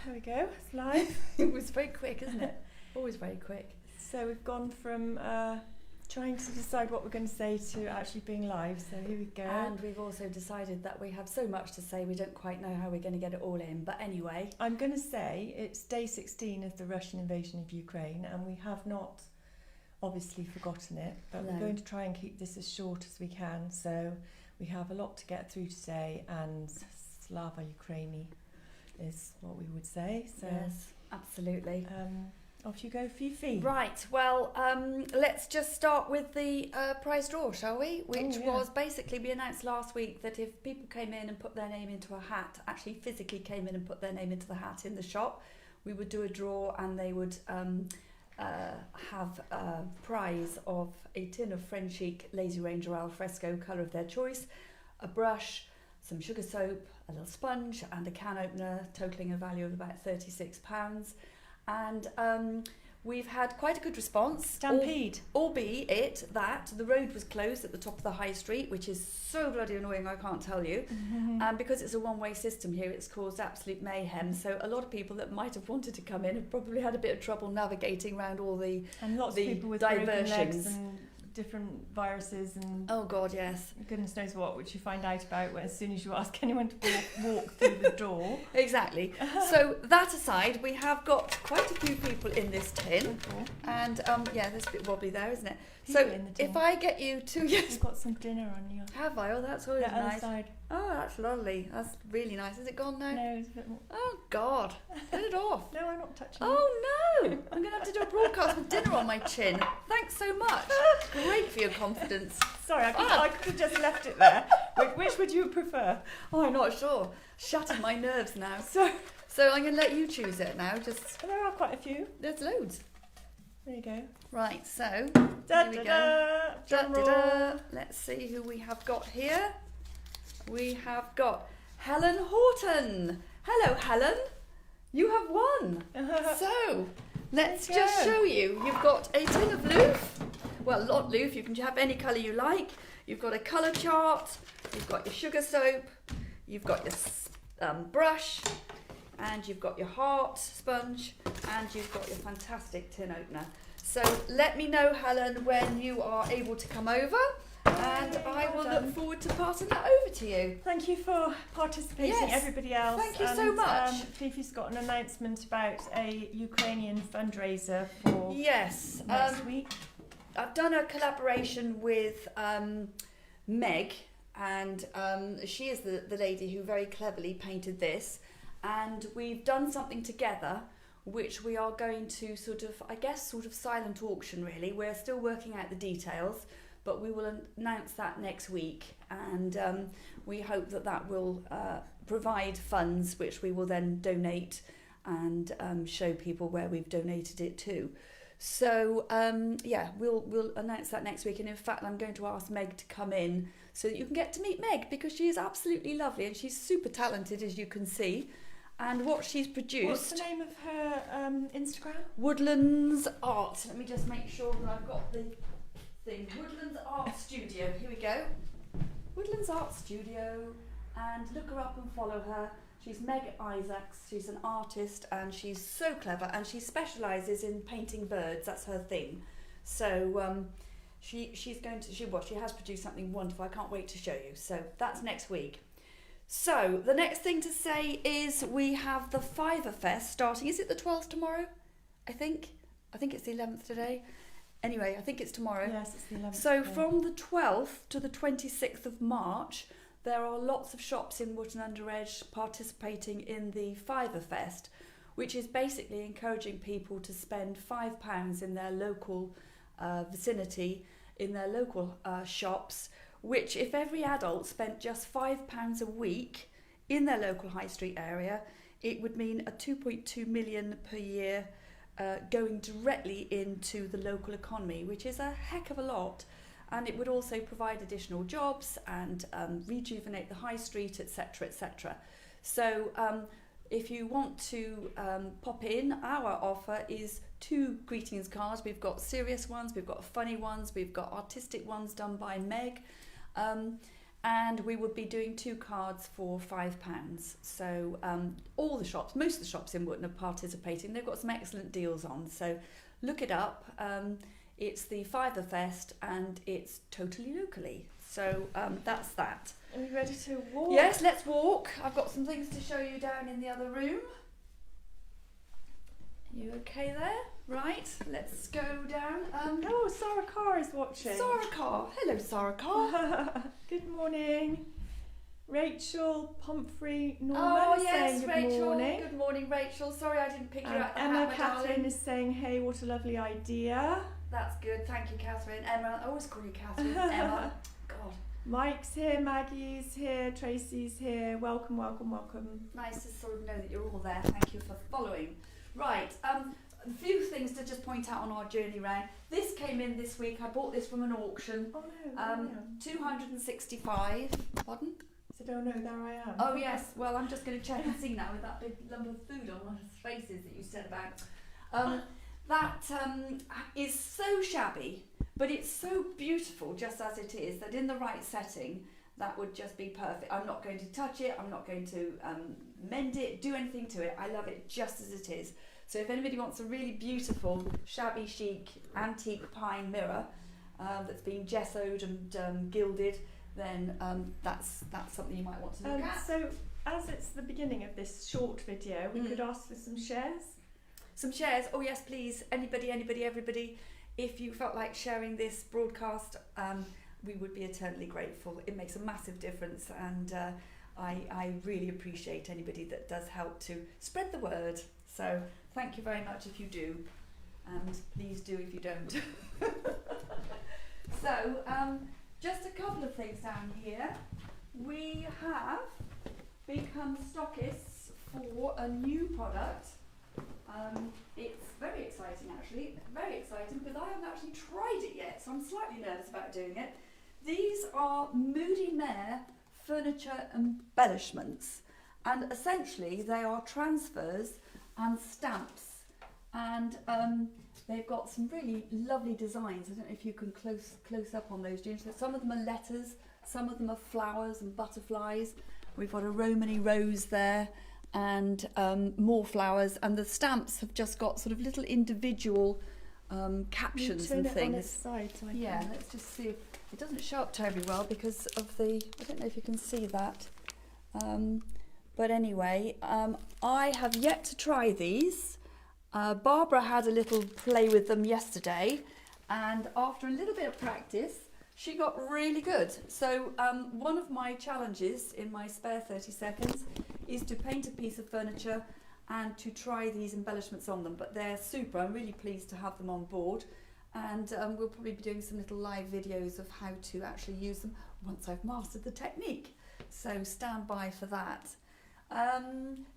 There we go, it's live. It was very quick, isn't it? Always very quick. So we've gone from trying to decide what we're going to say to actually being live, so here we go. And we've also decided that we have so much to say we don't quite know how we're going to get it all in, but anyway. I'm going to say it's day 16 of the Russian invasion of Ukraine, and we have not obviously forgotten it, but we're going to try and keep this as short as we can. So we have a lot to get through today, and Slava Ukraini is what we would say. So yes, absolutely. Off you go, Fifi. Right, well, let's just start with the prize draw, shall we? Which was basically, we announced last week that if people came in and put their name into a hat, actually physically came in and put their name into the hat in the shop, we would do a draw and they would have a prize of a tin of Frenchic Lazy Ranger al fresco, colour of their choice, a brush, some sugar soap, a little sponge and a can opener, totalling a value of about £36. And we've had quite a good response. Stampede. Albeit that the road was closed at the top of the high street, which is so bloody annoying, I can't tell you. And because it's a one-way system here, it's caused absolute mayhem. So a lot of people that might have wanted to come in have probably had a bit of trouble navigating around all the and lots of people with broken legs and different viruses and oh god, yes, goodness knows what, which you find out about as soon as you ask anyone to walk through the door. Exactly. So that aside, we have got quite a few people in this tin, and yeah, there's a bit wobbly there, isn't it? So if I get you to you've got some dinner on you. Have I? Oh, that's always nice. Side. Oh, that's lovely. That's really nice. Is it gone now? No, it's a bit more. Oh God, get it off. No, I'm not touching it. Oh no, I'm going to have to do a broadcast with dinner on my chin. Thanks so much. Great for your confidence. Sorry, I could have just left it there. Which would you prefer? Oh, I'm not sure. Shattered my nerves now. So I'm going to let you choose it now. Just there are quite a few. There's loads. There you go. Right, so here we go. Let's see who we have got here. We have got Helen Horton. Hello, Helen. You have won. So let's just show you. You've got a tin of loof. Well, not loof. You can have any colour you like. You've got a colour chart. You've got your sugar soap. You've got your brush. And you've got your heart sponge. And you've got your fantastic tin opener. So let me know, Helen, when you are able to come over. And I will look forward to passing that over to you. Thank you for participating, everybody else. Thank you so much. Fifi's got an announcement about a Ukrainian fundraiser for next week. I've done a collaboration with Meg, and she is the lady who very cleverly painted this. And we've done something together which we are going to sort of silent auction really. We're still working out the details, but we will announce that next week, and we hope that will provide funds which we will then donate and show people where we've donated it to. So we'll announce that next week, and in fact I'm going to ask Meg to come in so that you can get to meet Meg, because she is absolutely lovely and she's super talented, as you can see. And what she's produced... What's the name of her Instagram? Woodlands Art. Let me just make sure that I've got the thing. Woodlands Art Studio. Here we go. Woodlands Art Studio. And look her up and follow her. She's Meg Isaacs. She's an artist and she's so clever. And she specialises in painting birds. That's her thing. So she has produced something wonderful. I can't wait to show you. So that's next week. So, the next thing to say is we have the Fiverfest starting. Is it the 12th tomorrow? I think it's the 11th today. Anyway, I think it's tomorrow. Yes, it's the 11th. So, from the 12th to the 26th of March, there are lots of shops in Wotton-under-edge participating in the Fiverfest, which is basically encouraging people to spend £5 in their local vicinity, in their local shops, which if every adult spent just £5 a week in their local high street area, it would mean a 2.2 million per year going directly into the local economy, which is a heck of a lot. And it would also provide additional jobs and rejuvenate the high street, etc., etc. So if you want to pop in, our offer is 2 greetings cards. We've got serious ones, we've got funny ones, we've got artistic ones done by Meg. and we would be doing 2 cards for £5. So all the shops, most of the shops in Wotton are participating. They've got some excellent deals on, so look it up. It's the Fiverfest and it's totally locally. So that's that. Are we ready to walk? Yes, let's walk. I've got some things to show you down in the other room. You okay there? Right, let's go down. Oh, Sarah Carr is watching. Sarah Carr. Hello, Sarah Carr. Good morning. Rachel Pumphrey Norman Oh, is yes, saying good Rachel. morning. Good morning, Rachel. Sorry I didn't pick you out the Emma hat, my Catherine darling. is saying, hey, what a lovely idea. That's good. Thank you, Catherine. Emma. I always call you Catherine. Emma. God. Mike's here, Maggie's here, Tracy's here. Welcome, welcome, welcome. Nice to sort of know that you're all there. Thank you for following. Right. A few things to just point out on our journey round. This came in this week. I bought this from an auction. Oh no. 265. Pardon? I said, oh no, there I am. Oh yes. Well, I'm just going to check and see now with that big lump of food on our faces that you said about. That is so shabby, but it's so beautiful just as it is, that in the right setting, that would just be perfect. I'm not going to touch it, I'm not going to mend it, do anything to it. I love it just as it is. So if anybody wants a really beautiful, shabby chic, antique pine mirror that's been gessoed and gilded, then that's something you might want to look at. So as it's the beginning of this short video, we could ask for some shares. Some shares, oh yes please, anybody, everybody. If you felt like sharing this broadcast, we would be eternally grateful. It makes a massive difference, and I really appreciate anybody that does help to spread the word. So thank you very much if you do, and please do if you don't. So just a couple of things down here. We have become stockists for a new product. It's very exciting actually, very exciting, because I haven't actually tried it yet, so I'm slightly nervous about doing it. These are Moody Mare furniture embellishments, and essentially they are transfers and stamps, and they've got some really lovely designs. I don't know if you can close up on those, June. So some of them are letters, some of them are flowers and butterflies. We've got a Romany rose there, and more flowers, and the stamps have just got sort of little individual captions and things. On its side, so yeah, let's just see. It doesn't show up terribly well because of the, I don't know if you can see that, but anyway, I have yet to try these. Barbara had a little play with them yesterday, and after a little bit of practice she got really good. So one of my challenges in my spare 30 seconds is to paint a piece of furniture and to try these embellishments on them, but they're super. I'm really pleased to have them on board, and we'll probably be doing some little live videos of how to actually use them once I've mastered the technique, so stand by for that.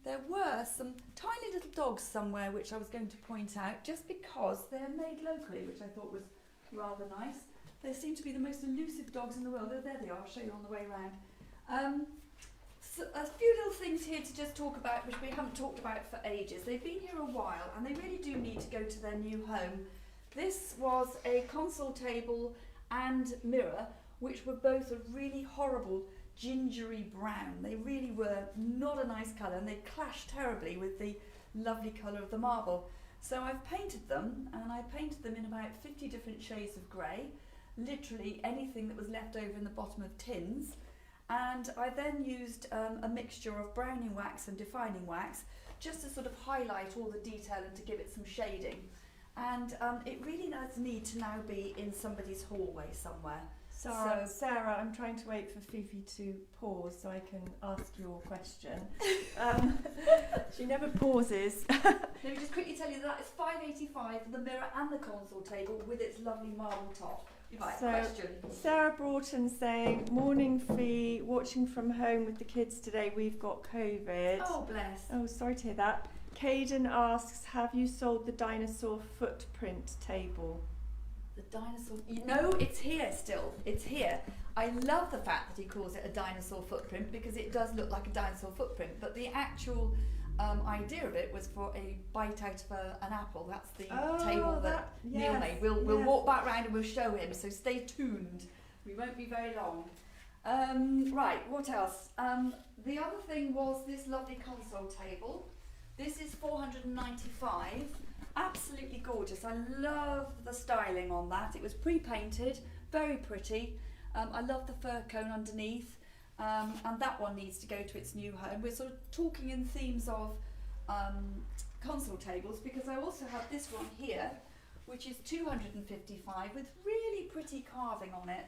There were some tiny little dogs somewhere which I was going to point out just because they're made locally, which I thought was rather nice. They seem to be the most elusive dogs in the world. Oh, there they are, I'll show you on the way round. So a few little things here to just talk about, which we haven't talked about for ages. They've been here a while and they really do need to go to their new home. This was a console table and mirror, which were both a really horrible gingery brown. They really were not a nice colour, and they clashed terribly with the lovely colour of the marble. So I've painted them, and I painted them in about 50 different shades of grey, literally anything that was left over in the bottom of tins. And I then used a mixture of browning wax and defining wax just to sort of highlight all the detail and to give it some shading. And it really does need to now be in somebody's hallway somewhere. Sarah, I'm trying to wait for Fifi to pause so I can ask your question. She never pauses. Let me just quickly tell you that is £5.85 for the mirror and the console table with its lovely marble top. Right, question. Sarah Broughton saying, morning Fee, watching from home with the kids today, we've got COVID. Oh, bless. Oh, sorry to hear that. Caden asks, have you sold the dinosaur footprint table? The dinosaur, no, it's here still, it's here. I love the fact that he calls it a dinosaur footprint because it does look like a dinosaur footprint, but the actual idea of it was for a bite out of an apple. That's the table that Neil made. We'll walk back round and we'll show him, so stay tuned. We won't be very long. Right, what else? The other thing was this lovely console table. This is £495. Absolutely gorgeous. I love the styling on that. It was pre-painted, very pretty. I love the fir cone underneath, and that one needs to go to its new home. We're sort of talking in themes of console tables, because I also have this one here, which is £255 with really pretty carving on it.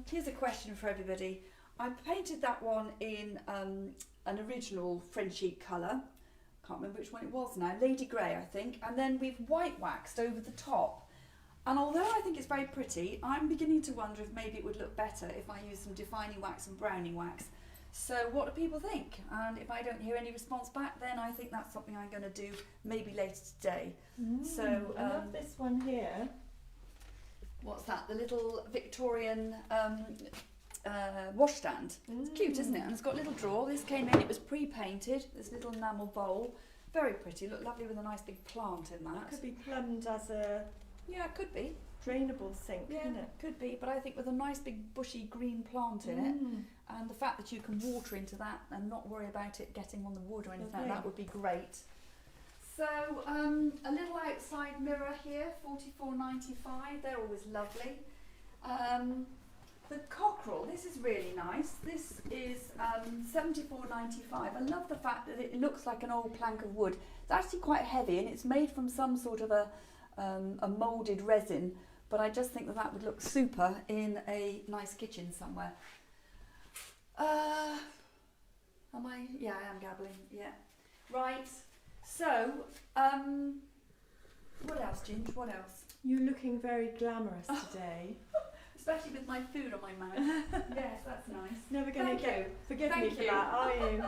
Here's a question for everybody. I painted that one in an original Frenchic colour. Can't remember which one it was now. Lady Grey, I think. And then we've white waxed over the top. And although I think it's very pretty, I'm beginning to wonder if maybe it would look better if I use some defining wax and browning wax. So what do people think? And if I don't hear any response back, then I think that's something I'm going to do maybe later today. So I love this one here. What's that? The little Victorian washstand. It's cute, isn't it? And it's got a little drawer. This came in, it was pre-painted, this little enamel bowl. Very pretty, look lovely with a nice big plant in that. It could be plumbed as a it could be. drainable sink, couldn't it? Could be, but I think with a nice big bushy green plant in it, and the fact that you can water into that and not worry about it getting on the wood or anything like that would be great. So a little outside mirror here, £44.95. They're always lovely. The cockerel, this is really nice. This is £74.95. I love the fact that it looks like an old plank of wood. It's actually quite heavy, and it's made from some sort of a moulded resin, but I just think that that would look super in a nice kitchen somewhere. Am I? Yeah, I am gabbling. Yeah. Right. So, what else, Ginge? What else? You're looking very glamorous today. Especially with my food on my mouth. Yes, that's nice. Never going to forgive me for you. that, are you?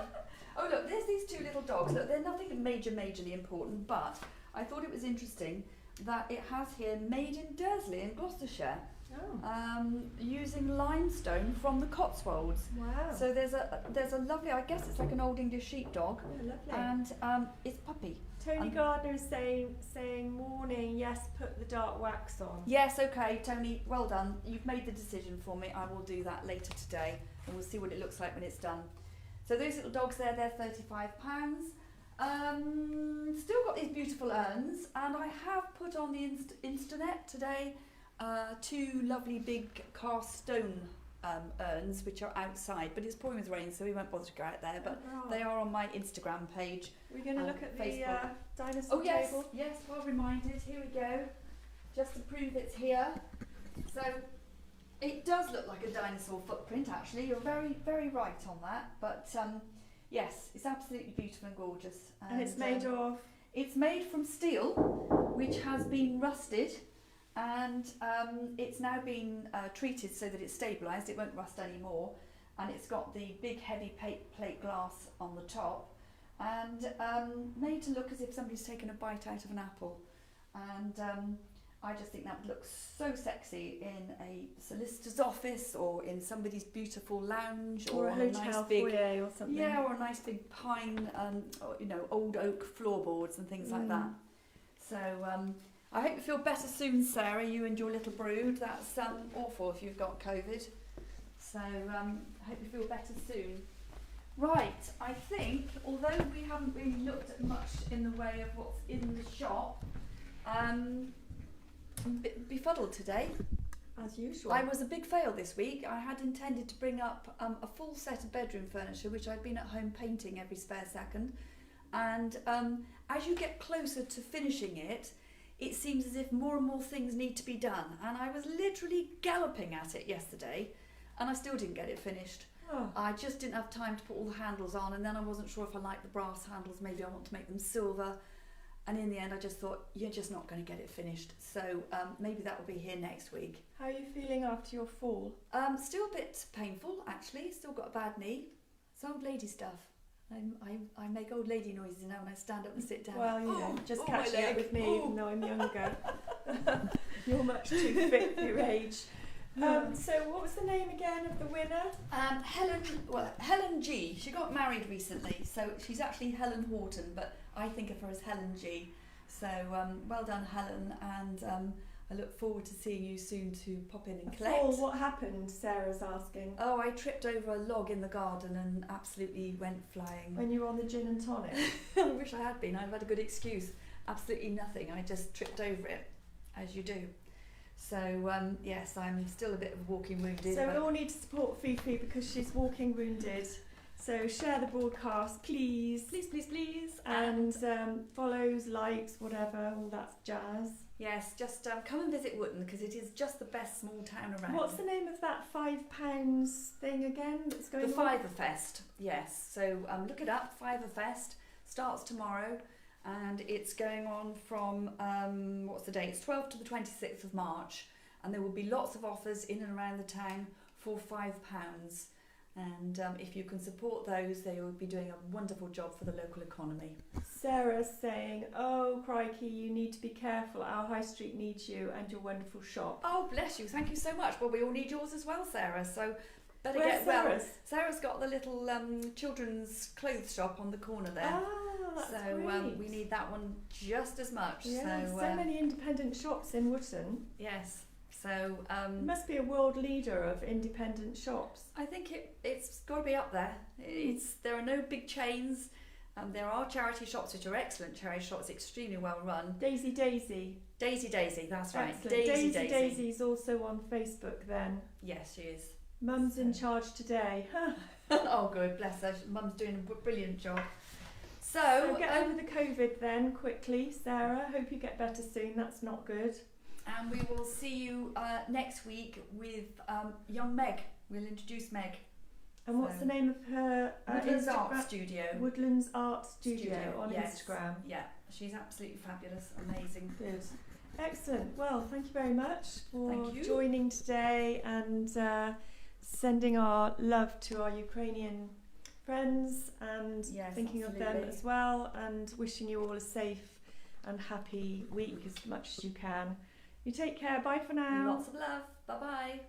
Oh look, there's these two little dogs. Look, they're nothing majorly important, but I thought it was interesting that it has here made in Dursley in Gloucestershire, using limestone from the Cotswolds. Wow. So there's a lovely, I guess it's like an old English sheepdog, lovely. and it's puppy. Tony Gardner is saying morning, yes, put the dark wax on. Yes, okay, Tony, well done. You've made the decision for me. I will do that later today, and we'll see what it looks like when it's done. So those little dogs there, they're £35. Still got these beautiful urns, and I have put on the Instanet today two lovely big cast stone urns, which are outside, but it's pouring with rain, so we won't bother to go out there, but they are on my Instagram page. We're going to look at Facebook. The dinosaur table. Yes, well reminded. Here we go, just to prove it's here. So it does look like a dinosaur footprint, actually. You're very, very right on that, but yes, it's absolutely beautiful and gorgeous. And it's made of? It's made from steel, which has been rusted, and it's now been treated so that it's stabilised. It won't rust anymore, and it's got the big heavy plate glass on the top, and made to look as if somebody's taken a bite out of an apple. And I just think that would look so sexy in a solicitor's office, or in somebody's beautiful lounge, or a hotel nice big foyer or something. Yeah, or a nice big pine, or, old oak floorboards and things like that. So I hope you feel better soon, Sarah, you and your little brood. That's awful if you've got COVID. So I hope you feel better soon. Right, I think, although we haven't really looked at much in the way of what's in the shop, I'm a bit befuddled today. As usual. I was a big fail this week. I had intended to bring up a full set of bedroom furniture, which I've been at home painting every spare second. And as you get closer to finishing it, it seems as if more and more things need to be done. And I was literally galloping at it yesterday, and I still didn't get it finished. Oh. I just didn't have time to put all the handles on, and then I wasn't sure if I liked the brass handles. Maybe I want to make them silver. And in the end, I just thought, you're just not going to get it finished. So maybe that will be here next week. How are you feeling after your fall? Still a bit painful, actually. Still got a bad knee. It's old lady stuff. I make old lady noises now when I stand up and sit down. Well, just catching up with me, even though I'm younger. You're much too fit for your age. So what was the name again of the winner? Helen G. She got married recently, so she's actually Helen Horton, but I think of her as Helen G. So well done, Helen, and I look forward to seeing you soon to pop in and A collect. fall, what happened? Sarah's asking. Oh, I tripped over a log in the garden and absolutely went flying. When you were on the gin and tonic. I wish I had been. I've had a good excuse. Absolutely nothing. I just tripped over it, as you do. So, yes, I'm still a bit of walking wounded. So we all need to support Fifi because she's walking wounded. So share the broadcast, please. Please, please, please. And follows, likes, whatever, all that jazz. Yes, just come and visit Wotton because it is just the best small town around. What's the name of that £5 thing again that's going The on? Fiverfest, yes. So look it up. Fiverfest starts tomorrow, and it's going on from what's the date? It's 12th to the 26th of March, and there will be lots of offers in and around the town for £5. And if you can support those, they will be doing a wonderful job for the local economy. Sarah's saying, oh crikey, you need to be careful. Our high street needs you and your wonderful shop. Oh, bless you. Thank you so much. Well, we all need yours as well, Sarah. So better Where's get well. Sarah's? Sarah's got the little children's clothes shop on the corner there. Ah, that's So great. we need that one just as much. Yeah, so so many independent shops in Wotton. yes. So You must be a world leader of independent shops. I think it's got to be up there. There are no big chains. There are charity shops which are excellent charity shops, extremely well run. Daisy, Daisy, that's right. excellent. Daisy's also on Facebook then. Yes, she is. Mum's in charge today. Oh, good, bless her. Mum's doing a brilliant job. So get over the COVID then quickly, Sarah. Hope you get better soon. That's not good. And we will see you next week with young Meg. We'll introduce Meg. And what's the name of her Woodlands Instagram? Art Studio. Woodlands Art Studio on yes. Instagram. Yeah, she's absolutely fabulous, amazing. Good. Excellent. Well, thank you very much for Thank you. joining today and sending our love to our Ukrainian friends and Yes, thinking of them absolutely. as well, and wishing you all a safe and happy week as much as you can. You take care. Bye for now. Lots of love. Bye bye.